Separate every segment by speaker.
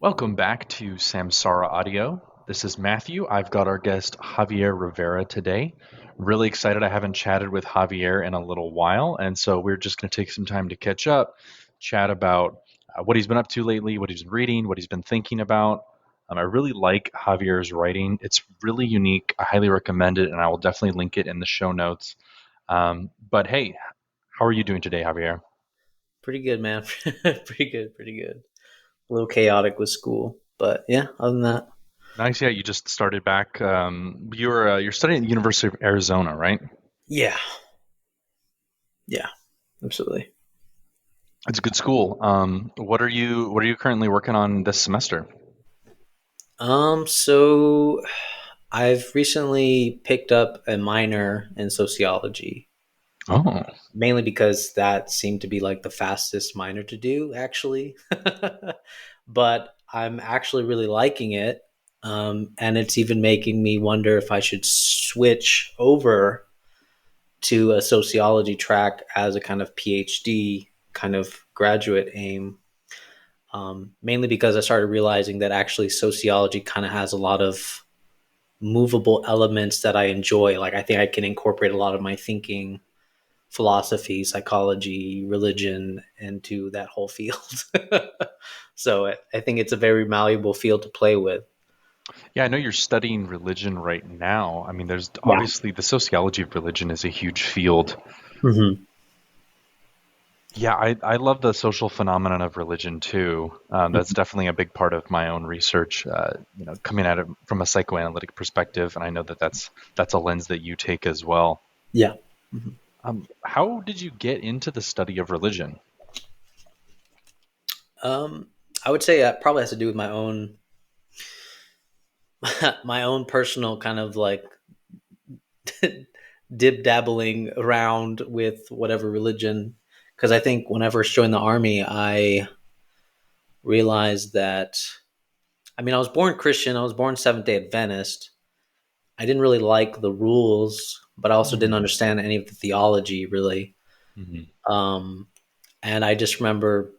Speaker 1: Welcome back to Samsara Audio. This is Matthew. I've got our guest Javier Rivera today. Really excited. I haven't chatted with Javier in a little while, and so we're just going to take some time to catch up, chat about what he's been up to lately, what he's been reading, what he's been thinking about. I really like Javier's writing. It's really unique. I highly recommend it, and I will definitely link it in the show notes. But hey, how are you doing today, Javier?
Speaker 2: Pretty good, man. Pretty good, pretty good. A little chaotic with school, but yeah, other than that,
Speaker 1: Nice. Yeah, you just started back. You're studying at the University of Arizona, right?
Speaker 2: yeah, yeah, absolutely.
Speaker 1: It's a good school. What are you currently working on this semester?
Speaker 2: So I've recently picked up a minor in sociology,
Speaker 1: Oh,
Speaker 2: mainly because that seemed to be like the fastest minor to do, actually. But I'm actually really liking it, and it's even making me wonder if I should switch over to a sociology track as a kind of PhD kind of graduate aim. Mainly because I started realizing that actually sociology kind of has a lot of movable elements that I enjoy. Like I think I can incorporate a lot of my thinking, philosophy, psychology, religion into that whole field. So I think it's a very malleable field to play with.
Speaker 1: yeah, I know you're studying religion right now. I mean, there's
Speaker 2: Yeah.
Speaker 1: obviously the sociology of religion is a huge field.
Speaker 2: Hmm.
Speaker 1: Yeah, I love the social phenomenon of religion too. That's definitely a big part of my own research. Coming at it from a psychoanalytic perspective, and I know that that's a lens that you take as well.
Speaker 2: Yeah. Mhm.
Speaker 1: How did you get into the study of religion?
Speaker 2: Um, I would say that probably has to do with my own my own personal kind of like dib dabbling around with whatever religion. Because I think when I first joined the army, I realized that, I mean, I was born Christian, I was born Seventh day Adventist. I didn't really like the rules, but I also didn't understand any of the theology really.
Speaker 1: Mm-hmm.
Speaker 2: Um, and I just remember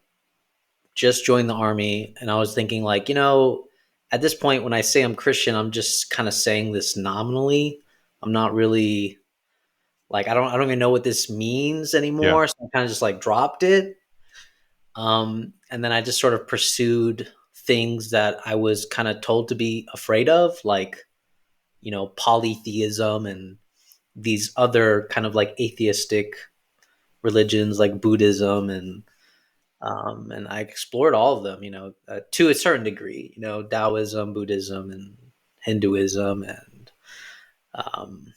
Speaker 2: just joined the army and I was thinking, like, at this point, when I say I'm Christian, I'm just kind of saying this nominally. I'm not really like I don't even know what this means
Speaker 1: Yeah.
Speaker 2: anymore. So I kind of just like dropped it. And then I just sort of pursued things that I was kind of told to be afraid of, like, polytheism and these other kind of like atheistic religions like Buddhism and I explored all of them, to a certain degree, Taoism, Buddhism, and Hinduism, um,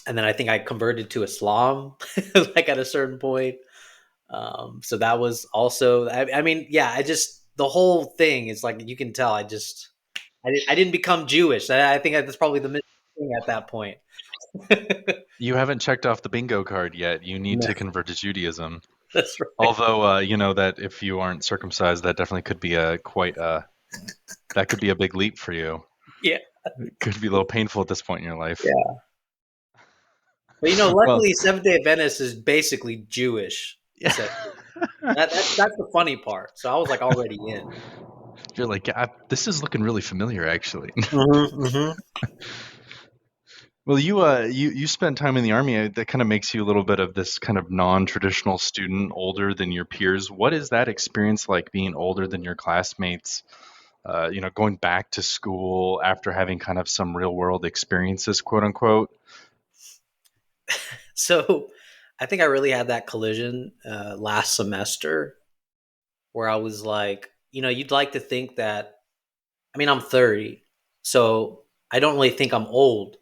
Speaker 2: and then I think I converted to Islam, like at a certain point. So that was also, I mean, yeah, I just, the whole thing is like, you can tell I didn't become Jewish. I think that's probably the missing thing at that point.
Speaker 1: You haven't checked off the bingo card yet. You need
Speaker 2: No,
Speaker 1: to convert to Judaism.
Speaker 2: that's right.
Speaker 1: Although, you know that if you aren't circumcised, that definitely could be a quite that could be a big leap for you.
Speaker 2: Yeah.
Speaker 1: It could be a little painful at this point in your life.
Speaker 2: Yeah. But
Speaker 1: Well,
Speaker 2: luckily Seventh Day Adventist is basically Jewish.
Speaker 1: yeah.
Speaker 2: So that's the funny part. So I was like already in.
Speaker 1: You're like, yeah, this is looking really familiar, actually.
Speaker 2: Mm-hmm, mm-hmm.
Speaker 1: Well, you spent time in the army. That kind of makes you a little bit of this kind of non-traditional student, older than your peers. What is that experience like, being older than your classmates? Going back to school after having kind of some real-world experiences, quote unquote.
Speaker 2: So I think I really had that collision last semester where I was like, you'd like to think that, I mean, I'm 30, so I don't really think I'm old.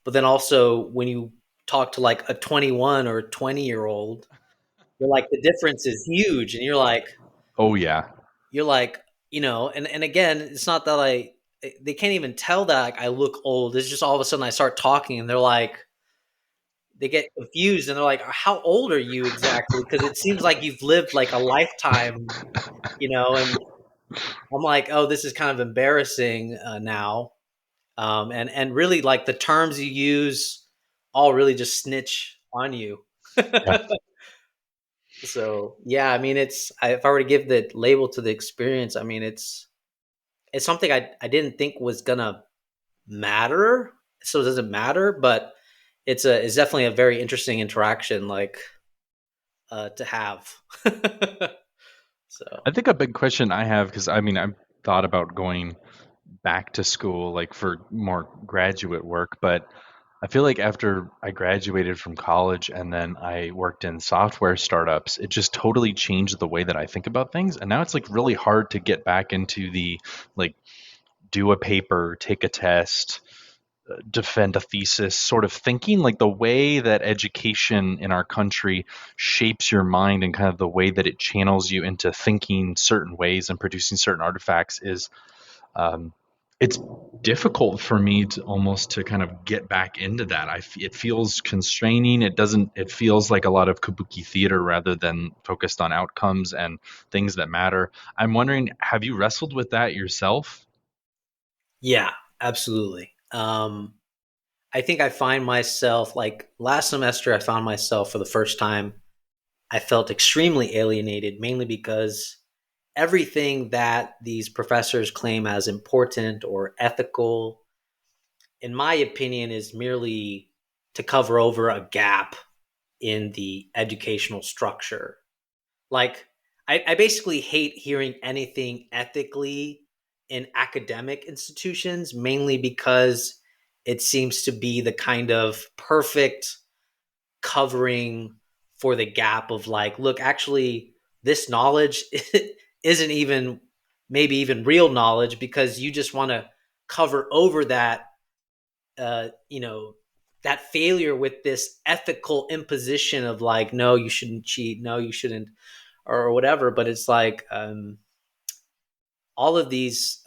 Speaker 2: But then also, when you talk to like a 21 or 20-year-old, you're like, the difference is huge. And
Speaker 1: Oh yeah.
Speaker 2: you're like, and again, it's not that they can't even tell that like, I look old. It's just all of a sudden I start talking and they're like, they get confused and they're like, how old are you exactly? Because it seems like you've lived like a lifetime, and I'm like, oh, this is kind of embarrassing now. And really, like the terms you use, all really just snitch on you.
Speaker 1: Yeah.
Speaker 2: So yeah, I mean, if I were to give the label to the experience, I mean, it's something I didn't think was gonna matter. So it doesn't matter, but it's definitely a very interesting interaction, like to have. So
Speaker 1: I think a big question I have, because I mean, I've thought about going back to school, like for more graduate work, but I feel like after I graduated from college and then I worked in software startups, it just totally changed the way that I think about things. And now it's like really hard to get back into the like do a paper, take a test, defend a thesis sort of thinking, like the way that education in our country shapes your mind and kind of the way that it channels you into thinking certain ways and producing certain artifacts is um, it's difficult for me to almost to kind of get back into that. It feels constraining. It feels like a lot of kabuki theater rather than focused on outcomes and things that matter. I'm wondering, have you wrestled with that yourself?
Speaker 2: yeah, absolutely. I think I find myself like last semester. I found myself for the first time. I felt extremely alienated, mainly because everything that these professors claim as important or ethical, in my opinion, is merely to cover over a gap in the educational structure. Like, I basically hate hearing anything ethically in academic institutions, mainly because it seems to be the kind of perfect covering for the gap of like, look, actually, this knowledge isn't even maybe even real knowledge because you just want to cover over that, you know, that failure with this ethical imposition of like, no, you shouldn't cheat, no, you shouldn't, or whatever. But it's like all of these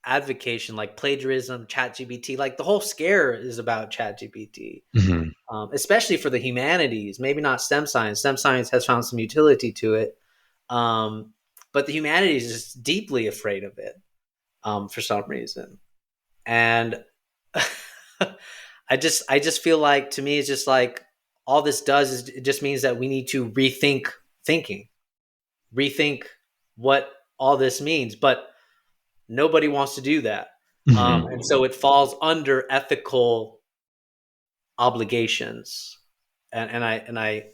Speaker 2: advocation, like plagiarism, chat gpt, like the whole scare is about chat gpt,
Speaker 1: Hmm.
Speaker 2: especially for the humanities, maybe not stem science has found some utility to it, um, but the humanities is deeply afraid of it, for some reason. And I just feel like, to me, it's just like all this does is it just means that we need to rethink thinking, rethink what all this means, but nobody wants to do that. And
Speaker 1: Hmm.
Speaker 2: so it falls under ethical obligations, and I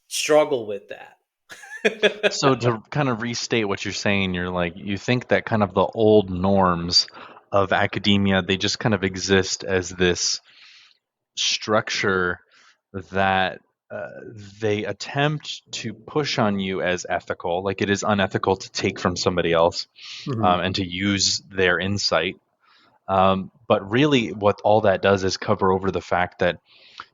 Speaker 2: struggle with that.
Speaker 1: So to kind of restate what you're saying, you're like you think that kind of the old norms of academia, they just kind of exist as this structure that uh, they attempt to push on you as ethical, like it is unethical to take from somebody else
Speaker 2: Mhm.
Speaker 1: and to use their insight. But really, what all that does is cover over the fact that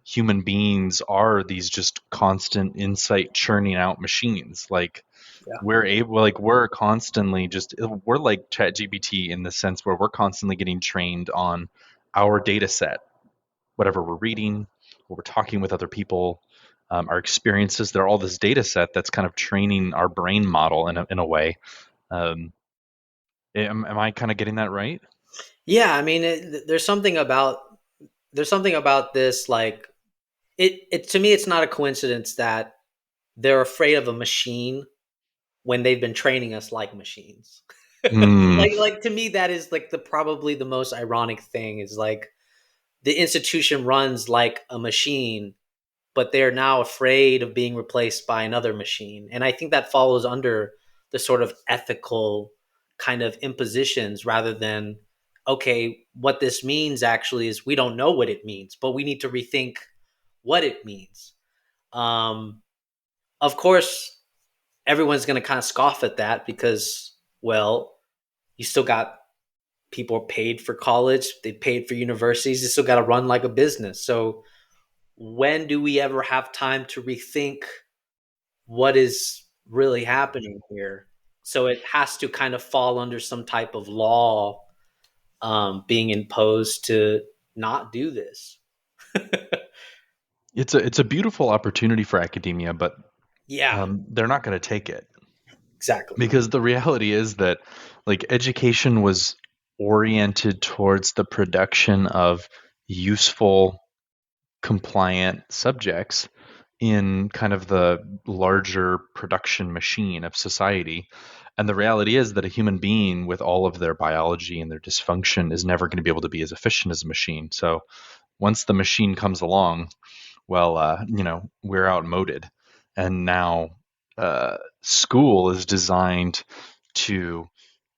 Speaker 1: human beings are these just constant insight churning out machines. Like
Speaker 2: Yeah.
Speaker 1: we're constantly just we're like ChatGPT in the sense where we're constantly getting trained on our data set, whatever we're reading, what we're talking with other people, our experiences. They're all this data set that's kind of training our brain model in a way. Um, am I kind of getting that right?
Speaker 2: Yeah, I mean, there's something about this, like it to me, it's not a coincidence that they're afraid of a machine when they've been training us like machines.
Speaker 1: Mm,
Speaker 2: Like to me, that is like the probably the most ironic thing is like the institution runs like a machine, but they're now afraid of being replaced by another machine. And I think that follows under the sort of ethical kind of impositions, rather than, okay, what this means actually is we don't know what it means, but we need to rethink what it means. Um, of course, everyone's going to kind of scoff at that because, well, you still got people paid for college, they paid for universities, you still got to run like a business. So when do we ever have time to rethink what is really happening here? So it has to kind of fall under some type of law, being imposed to not do this.
Speaker 1: it's a beautiful opportunity for academia, but
Speaker 2: Yeah,
Speaker 1: they're not going to take it
Speaker 2: exactly.
Speaker 1: because the reality is that like education was oriented towards the production of useful, compliant subjects in kind of the larger production machine of society. And the reality is that a human being with all of their biology and their dysfunction is never going to be able to be as efficient as a machine. So once the machine comes along, well, we're outmoded. And now school is designed to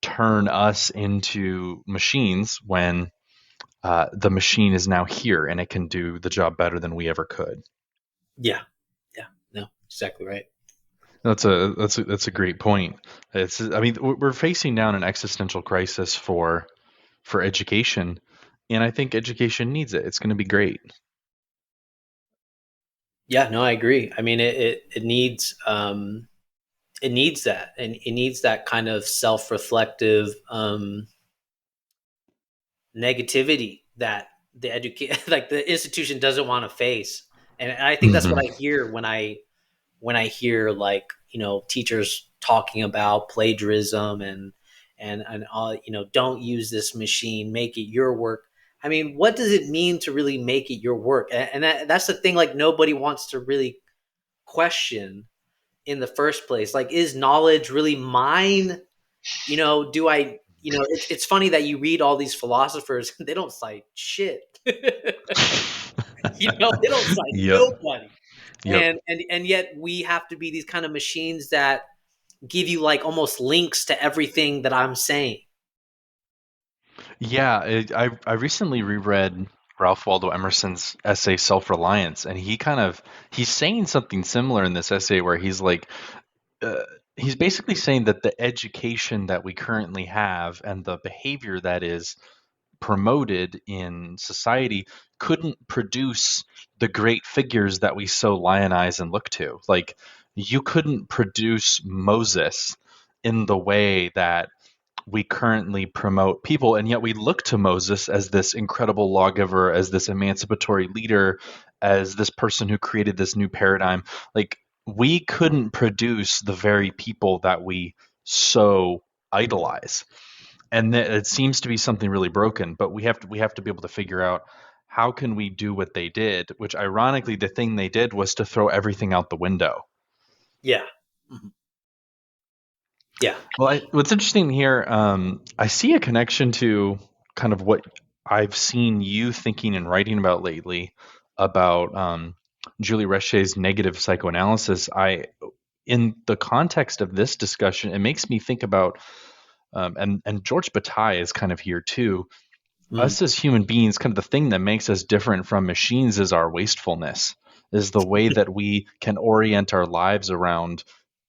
Speaker 1: turn us into machines when the machine is now here and it can do the job better than we ever could.
Speaker 2: Yeah. Yeah. No, exactly right.
Speaker 1: That's a great point. I mean, we're facing down an existential crisis for education, and I think education needs it. It's going to be great.
Speaker 2: Yeah, no, I agree. I mean, it needs that, and it needs that kind of self-reflective negativity that the educate like the institution doesn't want to face. And I think that's what
Speaker 1: Hmm.
Speaker 2: I hear when I hear, like, teachers talking about plagiarism and all, don't use this machine, make it your work. I mean, what does it mean to really make it your work? And that's the thing, like, nobody wants to really question in the first place. Like, is knowledge really mine? Do I, it's funny that you read all these philosophers, they don't cite shit. They don't cite
Speaker 1: Yep.
Speaker 2: nobody.
Speaker 1: Yep.
Speaker 2: And yet we have to be these kind of machines that give you, like, almost links to everything that I'm saying.
Speaker 1: Yeah. I recently reread Ralph Waldo Emerson's essay Self-Reliance, and he's saying something similar in this essay where he's like, uh, he's basically saying that the education that we currently have and the behavior that is promoted in society couldn't produce the great figures that we so lionize and look to. Like, you couldn't produce Moses in the way that we currently promote people, and yet we look to Moses as this incredible lawgiver, as this emancipatory leader, as this person who created this new paradigm. Like, we couldn't produce the very people that we so idolize, and it seems to be something really broken. But we have to be able to figure out how can we do what they did, which ironically the thing they did was to throw everything out the window.
Speaker 2: Yeah. Mhm. Yeah.
Speaker 1: Well, what's interesting here, I see a connection to kind of what I've seen you thinking and writing about lately about Julie Resch's negative psychoanalysis. In the context of this discussion, it makes me think about, and George Bataille is kind of here too.
Speaker 2: Mm.
Speaker 1: Us as human beings, kind of the thing that makes us different from machines is our wastefulness, is the way that we can orient our lives around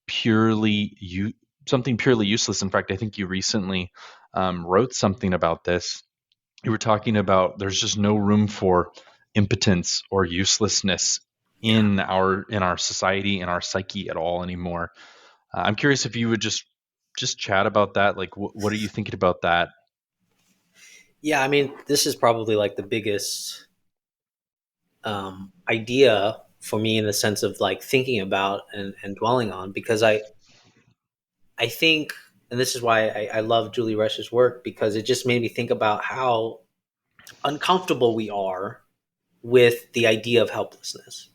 Speaker 1: purely something purely useless. In fact, I think you recently wrote something about this. You were talking about there's just no room for impotence or uselessness
Speaker 2: Yeah.
Speaker 1: in our society, in our psyche at all anymore. I'm curious if you would just chat about that. Like, what are you thinking about that?
Speaker 2: Yeah, I mean, this is probably like the biggest idea for me, in the sense of, like, thinking about and dwelling on, because I think, and this is why I love Julie Resch's work, because it just made me think about how uncomfortable we are with the idea of helplessness,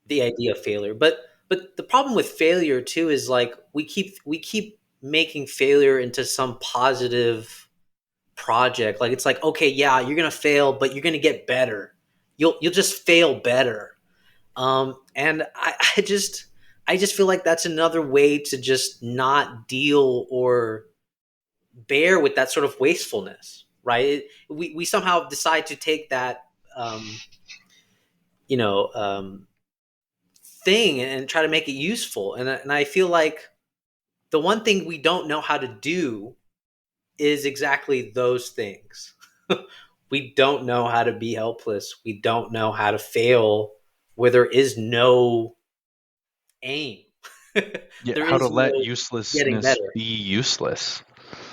Speaker 2: the idea of failure. But the problem with failure too is, like, we keep making failure into some positive project. Like, it's like, okay, yeah, you're gonna fail, but you're gonna get better. You'll just fail better. And I just feel like that's another way to just not deal or bear with that sort of wastefulness, right? We somehow decide to take that um, you know um, thing and try to make it useful, and I feel like the one thing we don't know how to do is exactly those things. We don't know how to be helpless. We don't know how to fail where there is no aim.
Speaker 1: Yeah,
Speaker 2: There
Speaker 1: how to
Speaker 2: is
Speaker 1: let
Speaker 2: no getting
Speaker 1: uselessness
Speaker 2: better.
Speaker 1: be useless.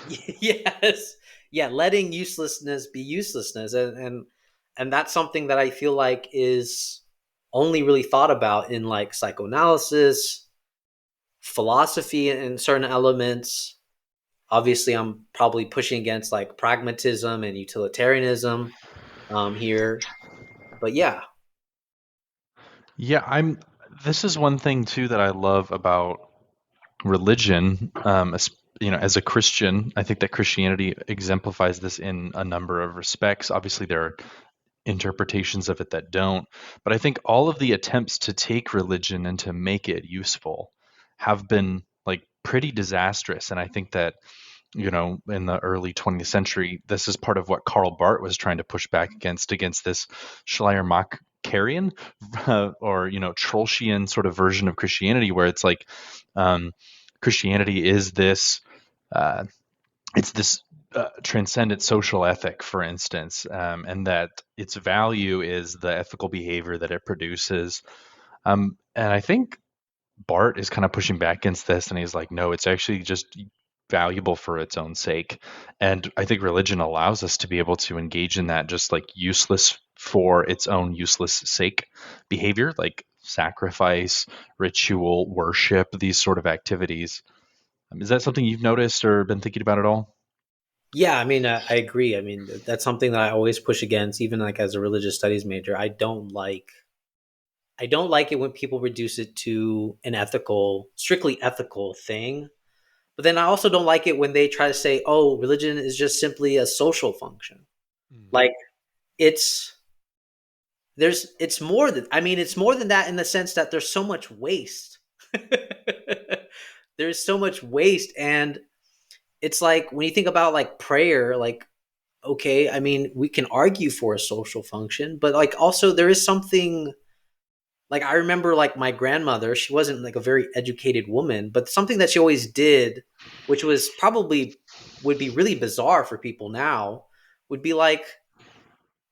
Speaker 2: Yes. Yeah, letting uselessness be uselessness, and that's something that I feel like is only really thought about in, like, psychoanalysis, philosophy in certain elements. Obviously, I'm probably pushing against, like, pragmatism and utilitarianism here, but yeah.
Speaker 1: Yeah, this is one thing too that I love about religion, as a Christian, I think that Christianity exemplifies this in a number of respects. Obviously, there are interpretations of it that don't, but I think all of the attempts to take religion and to make it useful have been like pretty disastrous. And I think that in the early 20th century, this is part of what Karl Barth was trying to push back against this Schleiermacherian or Trollschian sort of version of Christianity, where it's like Christianity is this uh, it's this transcendent social ethic, for instance, and that its value is the ethical behavior that it produces. And I think Bart is kind of pushing back against this, and he's like, no, it's actually just valuable for its own sake. And I think religion allows us to be able to engage in that just like useless for its own useless sake behavior, like sacrifice, ritual, worship, these sort of activities. Is that something you've noticed or been thinking about at all?
Speaker 2: Yeah, I mean, I agree. I mean, that's something that I always push against, even like as a religious studies major. I don't like it when people reduce it to an ethical, strictly ethical thing. But then I also don't like it when they try to say, "Oh, religion is just simply a social function."
Speaker 1: Mm.
Speaker 2: Like it's it's more than I mean, it's more than that in the sense that there's so much waste. There's so much waste, and it's like when you think about like prayer, like okay, I mean, we can argue for a social function, but like also there is something like I remember like my grandmother, she wasn't like a very educated woman, but something that she always did, which was probably would be really bizarre for people now, would be like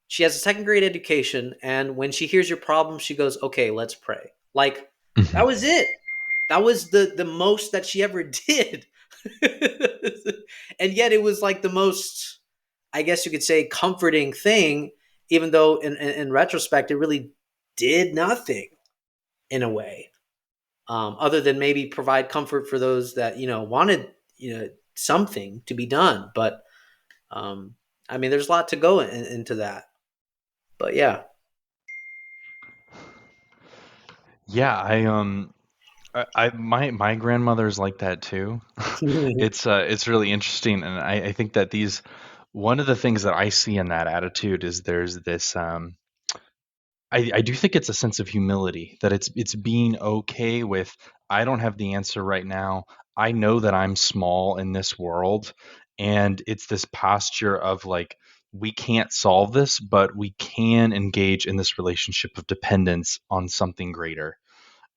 Speaker 2: she has a second grade education, and when she hears your problem, she goes, "Okay, let's pray." Like that was
Speaker 1: Mhm.
Speaker 2: it. That was the most that she ever did. And yet it was like the most, I guess you could say, comforting thing, even though in retrospect it really did nothing in a way, other than maybe provide comfort for those that wanted something to be done. But um, I mean, there's a lot to go into that. But yeah.
Speaker 1: Yeah, my grandmother's like that too. It's really interesting, and I think that these one of the things that I see in that attitude is there's this I do think it's a sense of humility that it's being okay with I don't have the answer right now. I know that I'm small in this world, and it's this posture of like we can't solve this, but we can engage in this relationship of dependence on something greater.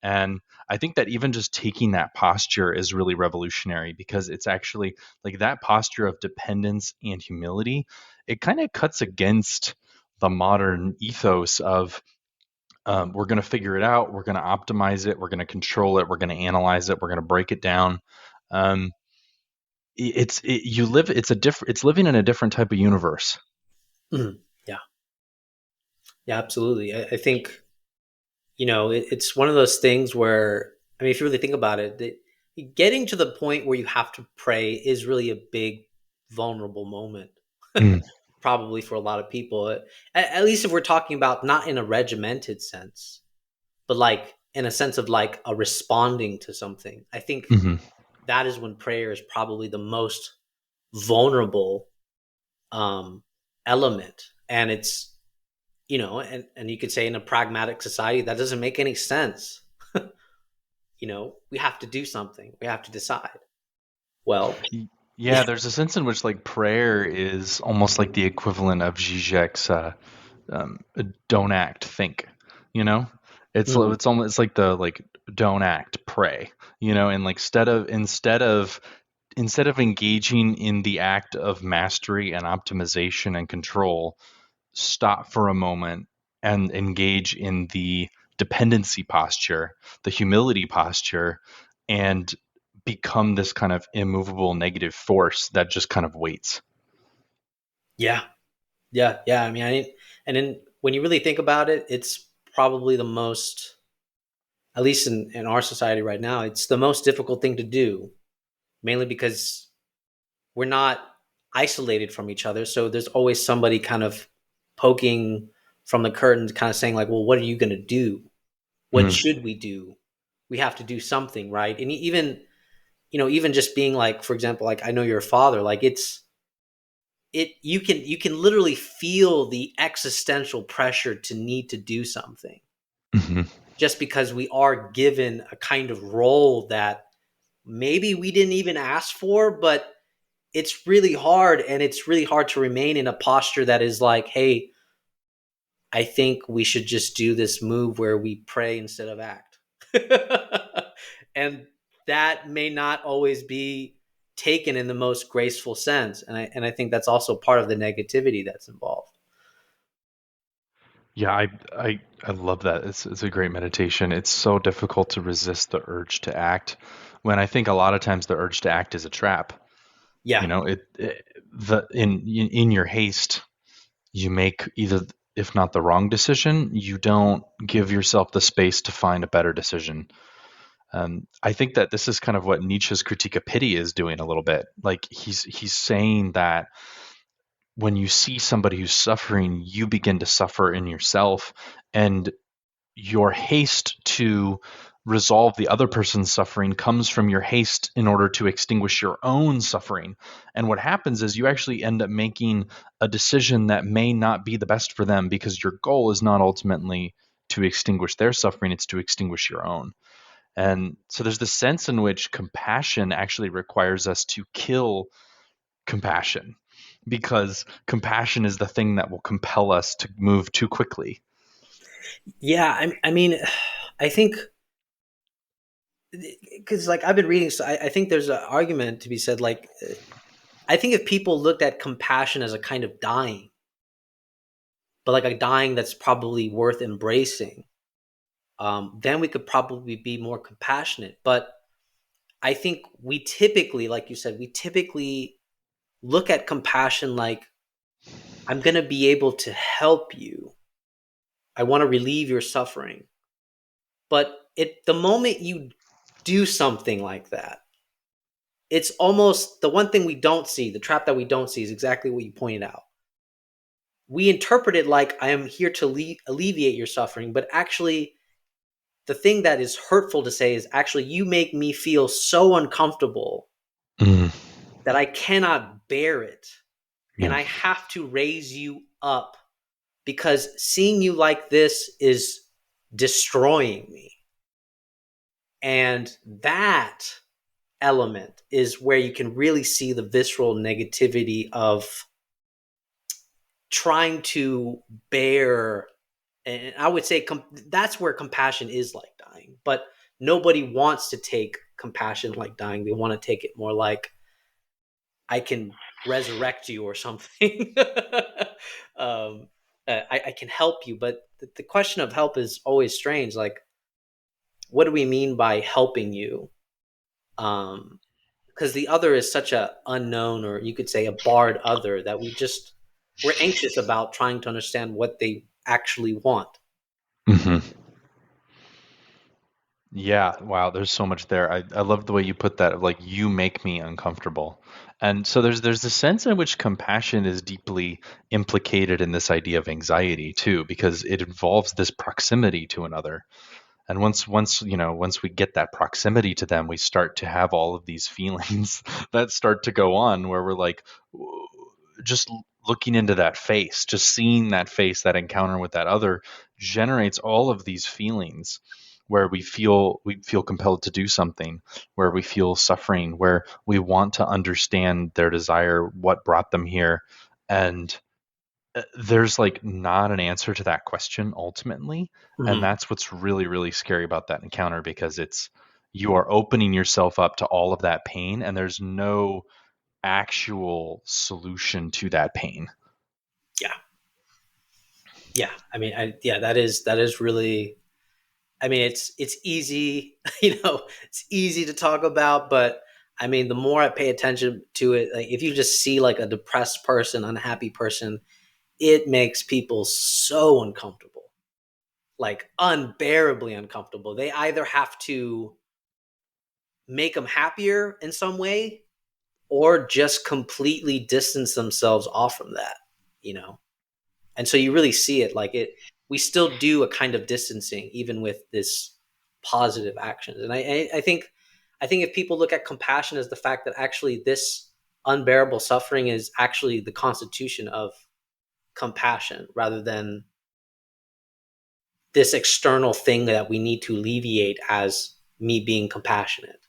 Speaker 1: And I think that even just taking that posture is really revolutionary because it's actually like that posture of dependence and humility, it kind of cuts against the modern ethos of we're going to figure it out, we're going to optimize it, we're going to control it, we're going to analyze it, we're going to break it down. Um, you live it's living in a different type of universe.
Speaker 2: Mhm. Yeah, yeah, absolutely. I think it's one of those things where I mean, if you really think about it, getting to the point where you have to pray is really a big vulnerable moment.
Speaker 1: Mm,
Speaker 2: Probably for a lot of people, at least if we're talking about not in a regimented sense, but like in a sense of like a responding to something. I think
Speaker 1: hmm
Speaker 2: that is when prayer is probably the most vulnerable um element. And it's and you could say in a pragmatic society that doesn't make any sense. We have to do something, we have to decide. Well,
Speaker 1: Yeah,
Speaker 2: yeah.
Speaker 1: there's a sense in which like prayer is almost like the equivalent of Zizek's um, don't act, think. You know,
Speaker 2: Mhm.
Speaker 1: it's almost it's like the like don't act, pray. And like instead of engaging in the act of mastery and optimization and control, stop for a moment and engage in the dependency posture, the humility posture, and become this kind of immovable negative force that just kind of waits.
Speaker 2: Yeah, yeah, I mean, and then when you really think about it, it's probably the most, at least in our society right now, it's the most difficult thing to do, mainly because we're not isolated from each other. So there's always somebody kind of poking from the curtains, kind of saying, like, well, what are you going to do? What
Speaker 1: Mm,
Speaker 2: should we do? We have to do something, right? And even even just being like, for example, like, I know you're a father, like, you can literally feel the existential pressure to need to do something,
Speaker 1: Hmm.
Speaker 2: just because we are given a kind of role that maybe we didn't even ask for, but it's really hard, and it's really hard to remain in a posture that is like, hey, I think we should just do this move where we pray instead of act. And that may not always be taken in the most graceful sense. And I think that's also part of the negativity that's involved.
Speaker 1: Yeah, I love that. It's a great meditation. It's so difficult to resist the urge to act when I think a lot of times the urge to act is a trap.
Speaker 2: Yeah.
Speaker 1: You know, it the in your haste, you make either, if not the wrong decision, you don't give yourself the space to find a better decision. I think that this is kind of what Nietzsche's Critique of Pity is doing a little bit. Like he's saying that when you see somebody who's suffering, you begin to suffer in yourself, and your haste to resolve the other person's suffering comes from your haste in order to extinguish your own suffering. And what happens is you actually end up making a decision that may not be the best for them because your goal is not ultimately to extinguish their suffering, it's to extinguish your own. And so there's this sense in which compassion actually requires us to kill compassion, because compassion is the thing that will compel us to move too quickly.
Speaker 2: Yeah. I mean, I think because, like, I've been reading, so I think there's an argument to be said. Like, I think if people looked at compassion as a kind of dying, but like a dying that's probably worth embracing, then we could probably be more compassionate. But I think we typically, like you said, we typically look at compassion like, I'm going to be able to help you. I want to relieve your suffering. But the moment you do something like that, it's almost the one thing we don't see, the trap that we don't see is exactly what you pointed out. We interpret it like, I am here to alleviate your suffering, but actually, the thing that is hurtful to say is, actually, you make me feel so uncomfortable
Speaker 1: Mm,
Speaker 2: that I cannot bear it. And
Speaker 1: yeah.
Speaker 2: I have to raise you up because seeing you like this is destroying me. And that element is where you can really see the visceral negativity of trying to bear. And I would say that's where compassion is like dying. But nobody wants to take compassion like dying. They want to take it more like, I can resurrect you or something. um, I can help you, but the question of help is always strange. Like, what do we mean by helping you? Because the other is such a unknown, or you could say a barred other, that we're anxious about trying to understand what they actually want.
Speaker 1: Hmm. Yeah, wow, there's so much there. I love the way you put that, of like, you make me uncomfortable. And so there's a sense in which compassion is deeply implicated in this idea of anxiety too, because it involves this proximity to another. And once we get that proximity to them, we start to have all of these feelings that start to go on, where we're like, just looking into that face, just seeing that face, that encounter with that other generates all of these feelings where we feel compelled to do something, where we feel suffering, where we want to understand their desire, what brought them here. And there's like not an answer to that question ultimately. And
Speaker 2: Mhm.
Speaker 1: that's what's really, really scary about that encounter, because you are opening yourself up to all of that pain, and there's no actual solution to that pain.
Speaker 2: Yeah, yeah. I mean, yeah, that is really. I mean, it's easy, it's easy to talk about, but I mean, the more I pay attention to it, like, if you just see like a depressed person, unhappy person, it makes people so uncomfortable, like unbearably uncomfortable. They either have to make them happier in some way, or just completely distance themselves off from that, you know? And so you really see it, like, we still do a kind of distancing even with this positive actions. And I think I think if people look at compassion as the fact that actually this unbearable suffering is actually the constitution of compassion rather than this external thing that we need to alleviate as me being compassionate.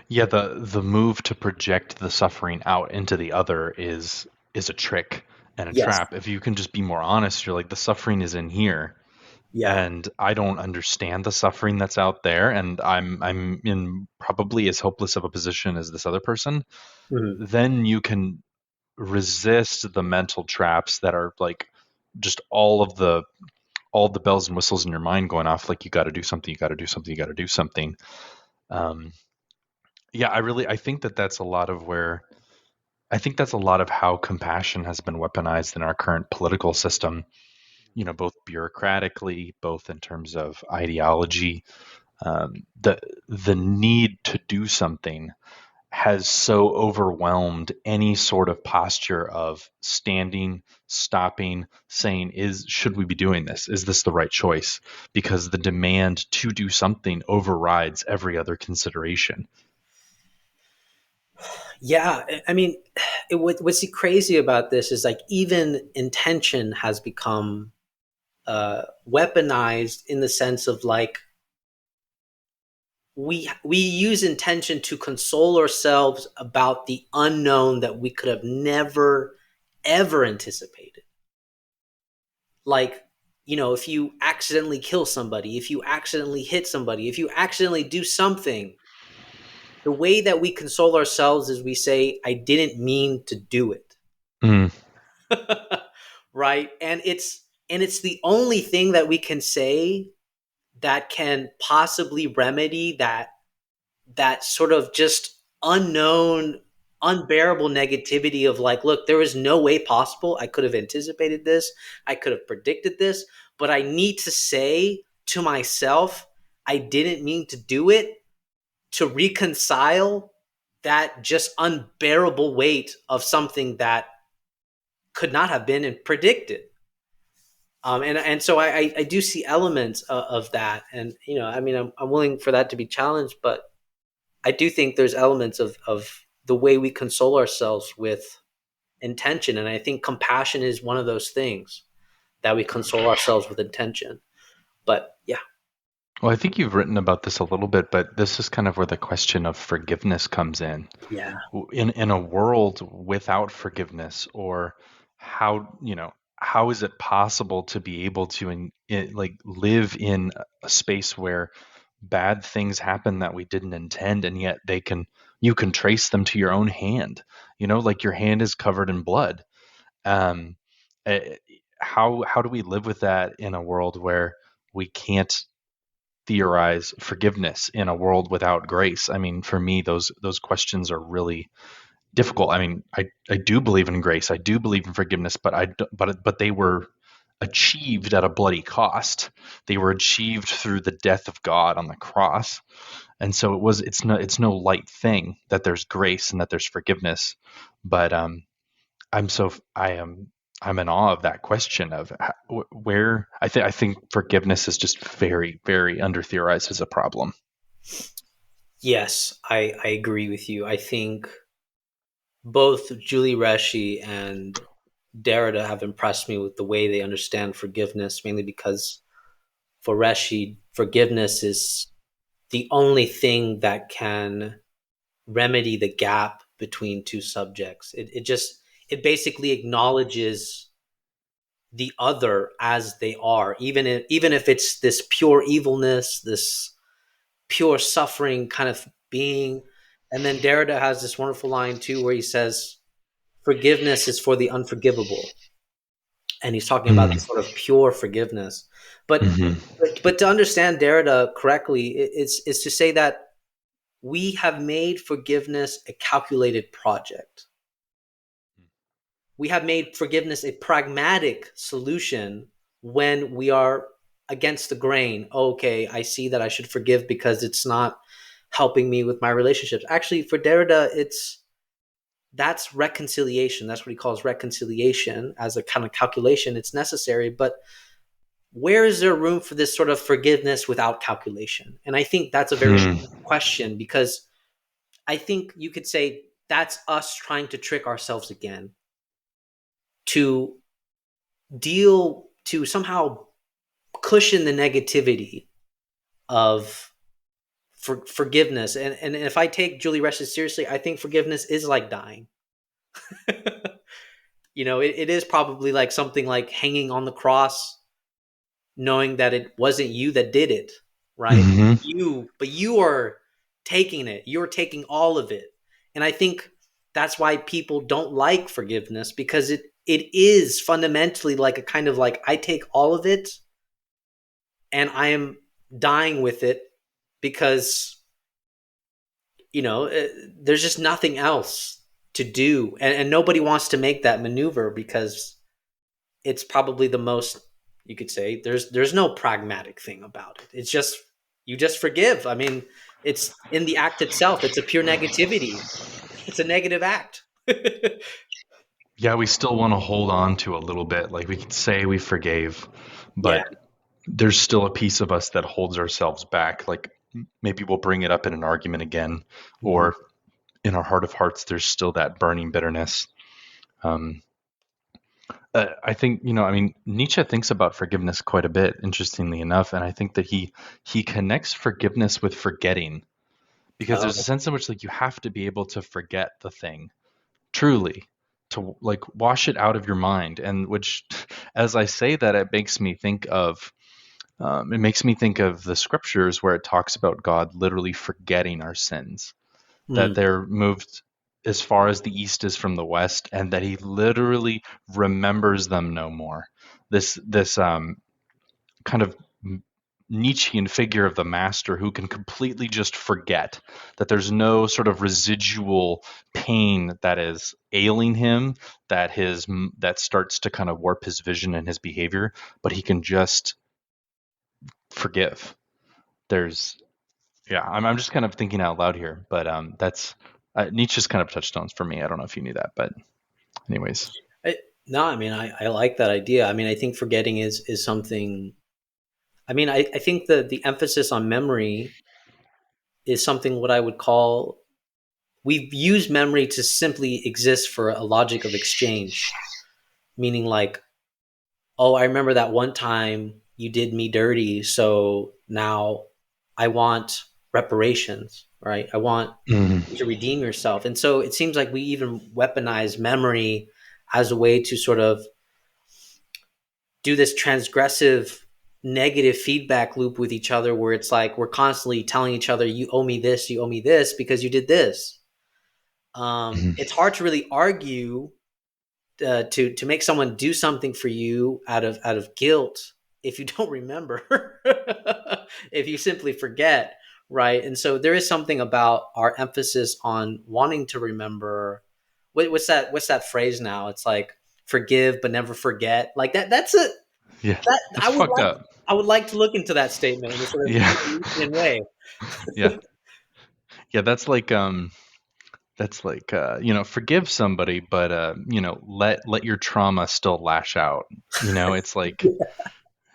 Speaker 1: Yeah, the move to project the suffering out into the other is a trick and a
Speaker 2: Yes.
Speaker 1: trap. If you can just be more honest, you're like the suffering is in here
Speaker 2: Yeah.
Speaker 1: and I don't understand the suffering that's out there and I'm in probably as hopeless of a position as this other person,
Speaker 2: Mhm.
Speaker 1: then you can resist the mental traps that are like just all the bells and whistles in your mind going off like you got to do something, you got to do something, you got to do something. Um, yeah, I think that that's a lot of where I think that's a lot of how compassion has been weaponized in our current political system, you know, both bureaucratically, both in terms of ideology. The need to do something has so overwhelmed any sort of posture of standing, stopping, saying, is should we be doing this? Is this the right choice? Because the demand to do something overrides every other consideration.
Speaker 2: Yeah, I mean, what's crazy about this is like even intention has become weaponized in the sense of like we use intention to console ourselves about the unknown that we could have never ever anticipated. Like, if you accidentally kill somebody, if you accidentally hit somebody, if you accidentally do something, the way that we console ourselves is we say, I didn't mean to do it.
Speaker 1: Mm,
Speaker 2: Right? And it's the only thing that we can say that can possibly remedy that sort of just unknown, unbearable negativity of like, look, there is no way possible I could have anticipated this, I could have predicted this, but I need to say to myself, I didn't mean to do it, to reconcile that just unbearable weight of something that could not have been predicted. And so I do see elements of that, and I mean, I'm willing for that to be challenged, but I do think there's elements of the way we console ourselves with intention, and I think compassion is one of those things that we console ourselves with intention. But yeah,
Speaker 1: well, I think you've written about this a little bit, but this is kind of where the question of forgiveness comes in.
Speaker 2: yeah,
Speaker 1: In a world without forgiveness, or how is it possible to be able to like live in a space where bad things happen that we didn't intend, and yet you can trace them to your own hand, like your hand is covered in blood. um eh, how do we live with that in a world where we can't theorize forgiveness in a world without grace? I mean, for me, those questions are really difficult. I mean, I do believe in grace. I do believe in forgiveness, but but they were achieved at a bloody cost. They were achieved through the death of God on the cross. And so it's no light thing that there's grace and that there's forgiveness. But I'm so I am I'm in awe of that question of where I think forgiveness is just very, very under theorized as a problem.
Speaker 2: yes, I agree with you. I think both Julie Reshi and Derrida have impressed me with the way they understand forgiveness, mainly because for Reshi, forgiveness is the only thing that can remedy the gap between two subjects. It basically acknowledges the other as they are, even if it's this pure evilness, this pure suffering kind of being. And then Derrida has this wonderful line too, where he says, "Forgiveness is for the unforgivable," and he's talking about
Speaker 1: Mm,
Speaker 2: this sort of pure forgiveness. But
Speaker 1: hmm
Speaker 2: but to understand Derrida correctly, it's to say that we have made forgiveness a calculated project. We have made forgiveness a pragmatic solution when we are against the grain. Okay, I see that I should forgive because it's not helping me with my relationships. Actually, for Derrida, that's reconciliation. That's what he calls reconciliation as a kind of calculation. It's necessary, but where is there room for this sort of forgiveness without calculation? And I think that's a very
Speaker 1: Hmm.
Speaker 2: important question, because I think you could say that's us trying to trick ourselves again to deal, to somehow cushion the negativity of forgiveness. And if I take Julie Reshes seriously, I think forgiveness is like dying. It is probably like something like hanging on the cross, knowing that it wasn't you that did it, right?
Speaker 1: Hmm.
Speaker 2: But you are taking it. You're taking all of it. And I think that's why people don't like forgiveness, because it is fundamentally like a kind of like, I take all of it and I am dying with it, because there's just nothing else to do, and nobody wants to make that maneuver, because it's probably the most, you could say, there's no pragmatic thing about it. It's just, you just forgive. I mean, it's in the act itself, it's a pure negativity. It's a negative act.
Speaker 1: Yeah, we still want to hold on to a little bit. Like we could say we forgave,
Speaker 2: Yeah.
Speaker 1: but there's still a piece of us that holds ourselves back. Like maybe we'll bring it up in an argument again,
Speaker 2: Mhm.
Speaker 1: or in our heart of hearts, there's still that burning bitterness. Um, I think I mean, Nietzsche thinks about forgiveness quite a bit, interestingly enough, and I think that he connects forgiveness with forgetting, because there's a
Speaker 2: Oh.
Speaker 1: sense in which like you have to be able to forget the thing truly, to like wash it out of your mind, and which, as I say that, it makes me think of the scriptures where it talks about God literally forgetting our sins, that
Speaker 2: Mm.
Speaker 1: they're moved as far as the east is from the west, and that he literally remembers them no more. This kind of Nietzschean figure of the master who can completely just forget, that there's no sort of residual pain that is ailing him, that starts to kind of warp his vision and his behavior, but he can just forgive. There's Yeah, I'm just kind of thinking out loud here, but that's Nietzsche's kind of touchstones for me. I don't know if you knew that, but anyways.
Speaker 2: No, I mean, I like that idea. I mean, I think forgetting is something. I mean, I think the emphasis on memory is something what I would call, we've used memory to simply exist for a logic of exchange, meaning like, oh, I remember that one time you did me dirty, so now I want reparations, right? I want
Speaker 1: Mhm.
Speaker 2: you to redeem yourself. And so it seems like we even weaponize memory as a way to sort of do this transgressive negative feedback loop with each other, where it's like we're constantly telling each other, you owe me this, you owe me this because you did this.
Speaker 1: Mhm.
Speaker 2: It's hard to really argue, to make someone do something for you out of guilt if you don't remember, if you simply forget, right? And so there is something about our emphasis on wanting to remember. What's that phrase now? It's like, forgive but never forget, like that. That's a
Speaker 1: Yeah,
Speaker 2: that
Speaker 1: that's
Speaker 2: I would
Speaker 1: fucked
Speaker 2: like.
Speaker 1: up.
Speaker 2: I would like to look into that statement in a sort of
Speaker 1: Yeah,
Speaker 2: Nietzschean way.
Speaker 1: yeah, yeah. That's like forgive somebody, but let your trauma still lash out. It's like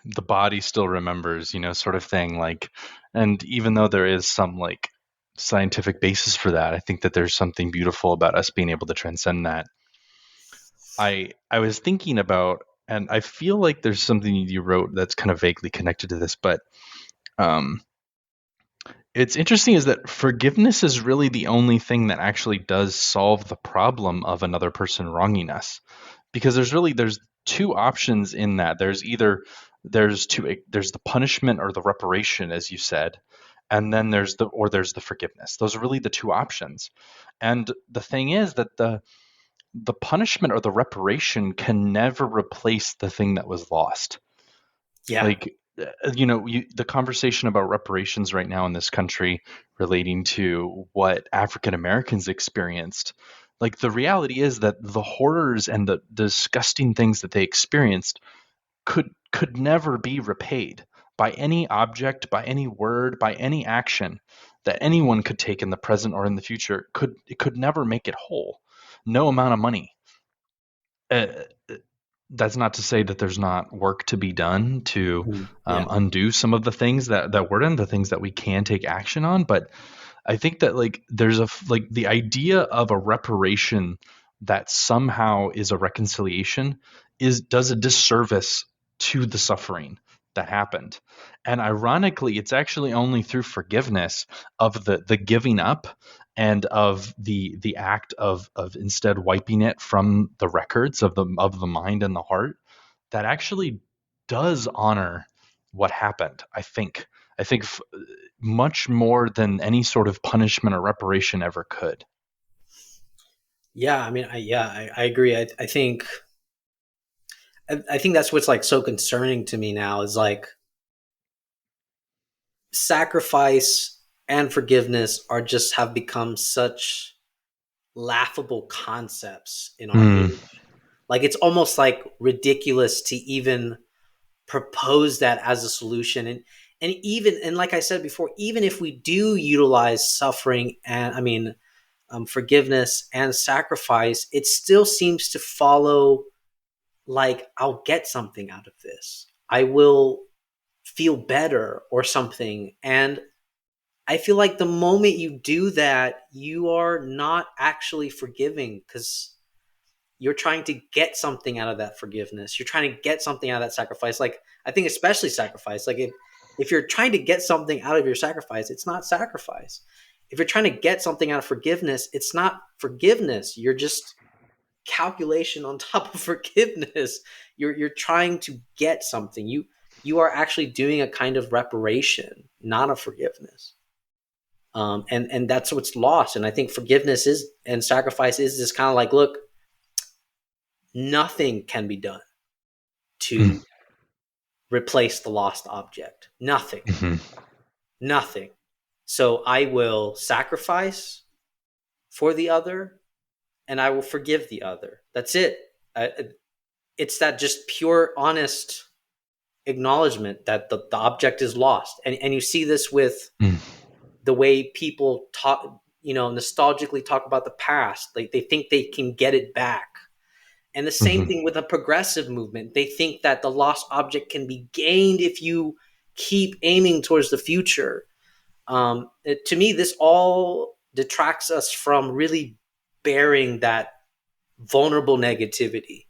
Speaker 1: the body still remembers, sort of thing. Like, and even though there is some like scientific basis for that, I think that there's something beautiful about us being able to transcend that. I was thinking about, and I feel like there's something you wrote that's kind of vaguely connected to this, but um, it's interesting is that forgiveness is really the only thing that actually does solve the problem of another person wronging us, because there's two options in that. There's the punishment or the reparation, as you said, and then there's the forgiveness. Those are really the two options. And the thing is that the punishment or the reparation can never replace the thing that was lost.
Speaker 2: Yeah,
Speaker 1: Like, the conversation about reparations right now in this country relating to what African Americans experienced, like the reality is that the horrors and the disgusting things that they experienced could never be repaid by any object, by any word, by any action that anyone could take in the present or in the future. It could never make it whole. No amount of money. Uh, that's not to say that there's not work to be done to
Speaker 2: Mhm. Yeah.
Speaker 1: undo some of the things that were done, the things that we can take action on. But I think that like there's like the idea of a reparation that somehow is a reconciliation is does a disservice to the suffering that happened. And ironically, it's actually only through forgiveness of the giving up and of the act of instead wiping it from the records of the mind and the heart that actually does honor what happened. I think much more than any sort of punishment or reparation ever could.
Speaker 2: Yeah, I mean, I agree. I think that's what's like so concerning to me now is like sacrifice and forgiveness are just have become such laughable concepts in our
Speaker 1: Mm,
Speaker 2: age. Like it's almost like ridiculous to even propose that as a solution. And even and like I said before, even if we do utilize suffering and forgiveness and sacrifice, it still seems to follow like I'll get something out of this. I will feel better or something. And I feel like the moment you do that, you are not actually forgiving because you're trying to get something out of that forgiveness. You're trying to get something out of that sacrifice. Like I think especially sacrifice. Like if you're trying to get something out of your sacrifice, it's not sacrifice. If you're trying to get something out of forgiveness, it's not forgiveness. You're just calculation on top of forgiveness. You're trying to get something. You are actually doing a kind of reparation, not a forgiveness. And that's what's lost. And I think forgiveness is and sacrifice is this kind of like, look, nothing can be done
Speaker 1: mm,
Speaker 2: to replace the lost object. Nothing,
Speaker 1: mhm,
Speaker 2: nothing. So I will sacrifice for the other, and I will forgive the other. That's it. It's that just pure, honest acknowledgement that the object is lost. And you see this with
Speaker 1: mm,
Speaker 2: the way people talk, nostalgically talk about the past. Like they think they can get it back. And the same
Speaker 1: mhm,
Speaker 2: thing with a progressive movement. They think that the lost object can be gained if you keep aiming towards the future. To me, this all detracts us from really bearing that vulnerable negativity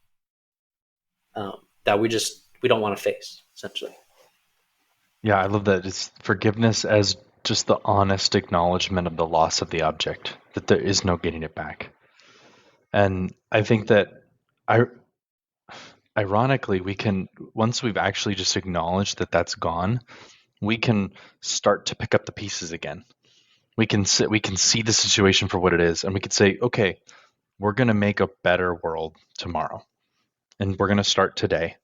Speaker 2: that we don't want to face, essentially.
Speaker 1: yeah, I love that. It's forgiveness as just the honest acknowledgement of the loss of the object, that there is no getting it back. And I think that I ironically we can once we've actually just acknowledged that that's gone, we can start to pick up the pieces again. We can see the situation for what it is and we could say, okay, we're going to make a better world tomorrow and we're going to start today.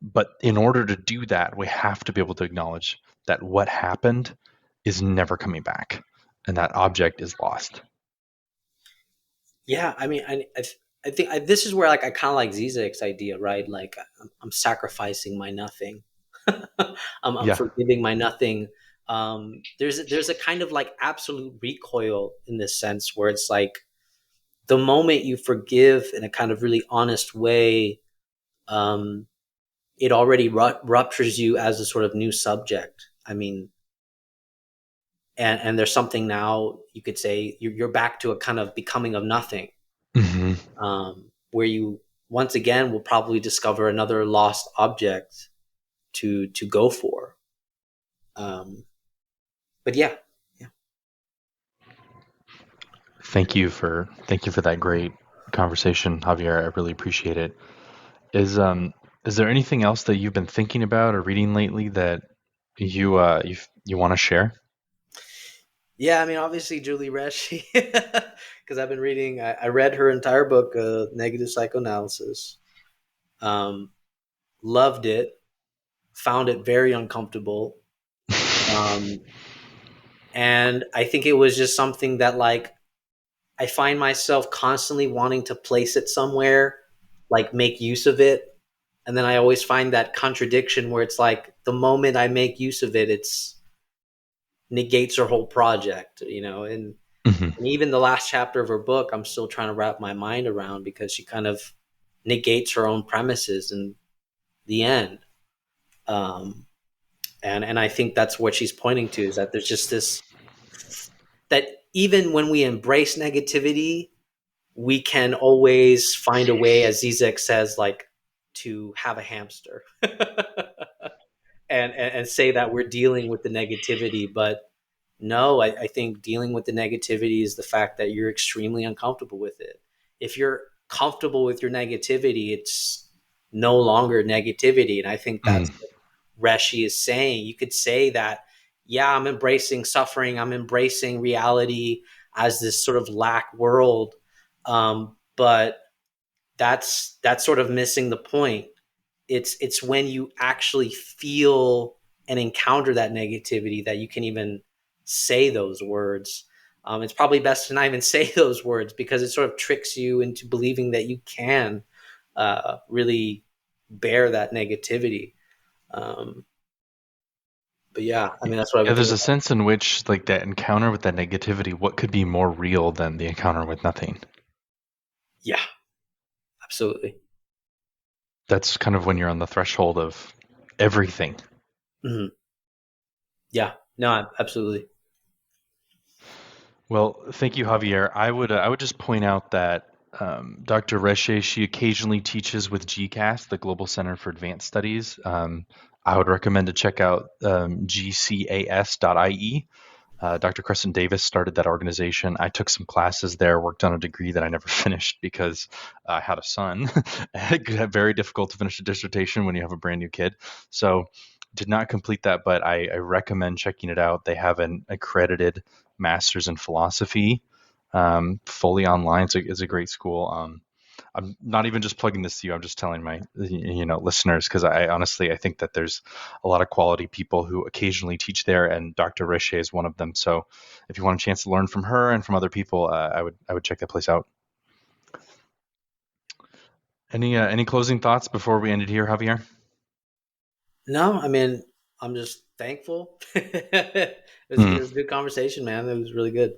Speaker 1: But in order to do that, we have to be able to acknowledge that what happened is never coming back and that object is lost.
Speaker 2: Yeah, I mean, I think this is where like I kind of like Zizek's idea, right? Like I'm sacrificing my nothing. I'm
Speaker 1: Yeah.
Speaker 2: forgiving my nothing. There's a kind of like absolute recoil in this sense where it's like the moment you forgive in a kind of really honest way, um, it already ruptures you as a sort of new subject. I mean, and there's something now you could say you're back to a kind of becoming of nothing,
Speaker 1: Hmm.
Speaker 2: where you once again will probably discover another lost object to go for. Um, but yeah, yeah,
Speaker 1: Thank you for that great conversation, Javier. I really appreciate it. Is there anything else that you've been thinking about or reading lately that you want to share?
Speaker 2: yeah. I mean, obviously Julie Resch, because I've been reading. I read her entire book, Negative Psychoanalysis. Um, Loved it. Found it very uncomfortable. Um, and I think it was just something that like I find myself constantly wanting to place it somewhere, like make use of it. And then I always find that contradiction where it's like the moment I make use of it, it's negates her whole project,
Speaker 1: Hmm.
Speaker 2: and even the last chapter of her book, I'm still trying to wrap my mind around because she kind of negates her own premises in the end. Um, and I think that's what she's pointing to, is that there's just this, that even when we embrace negativity, we can always find a way, as Zizek says, like to have a hamster and say that we're dealing with the negativity. But no, I think dealing with the negativity is the fact that you're extremely uncomfortable with it. If you're comfortable with your negativity, it's no longer negativity. And I think
Speaker 1: Mm.
Speaker 2: that's what Reshi is saying. You could say that, yeah, I'm embracing suffering, I'm embracing reality as this sort of lack world. But that's sort of missing the point. It's when you actually feel and encounter that negativity that you can even say those words. It's probably best to not even say those words, because it sort of tricks you into believing that you can really bear that negativity. Um, but yeah, I mean, that's what I've
Speaker 1: Yeah,
Speaker 2: been
Speaker 1: there's
Speaker 2: thinking
Speaker 1: a
Speaker 2: about.
Speaker 1: sense in which, like, that encounter with that negativity, what could be more real than the encounter with nothing?
Speaker 2: Yeah, absolutely.
Speaker 1: That's kind of when you're on the threshold of everything.
Speaker 2: Hmm. Yeah, no, absolutely.
Speaker 1: Well, thank you, Javier. I would just point out that Dr. Reshe, she occasionally teaches with GCAS, the Global Center for Advanced Studies. I would recommend to check out gcas.ie. Dr. Crescent Davis started that organization. I took some classes there, worked on a degree that I never finished because I had a son. Very difficult to finish a dissertation when you have a brand new kid. So did not complete that, but I recommend checking it out. They have an accredited master's in philosophy, fully online. So it's a great school. I'm not even just plugging this to you. I'm just telling my listeners, because I honestly I think that there's a lot of quality people who occasionally teach there, and Dr. Riche is one of them. So if you want a chance to learn from her and from other people, I would check that place out. Any closing thoughts before we end it here, Javier?
Speaker 2: No, I mean, I'm just thankful.
Speaker 1: Hmm.
Speaker 2: It was a good conversation, man. It was really good.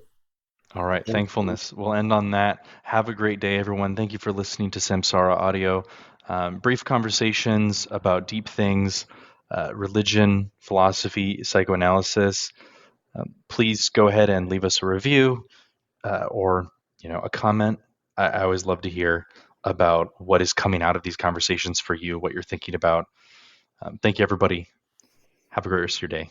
Speaker 1: All right,
Speaker 2: Yeah.
Speaker 1: thankfulness. We'll end on that. Have a great day, everyone. Thank you for listening to Samsara Audio. Brief conversations about deep things, religion, philosophy, psychoanalysis. Please go ahead and leave us a review, or a comment. I always love to hear about what is coming out of these conversations for you, what you're thinking about. Thank you, everybody. Have a great rest of your day.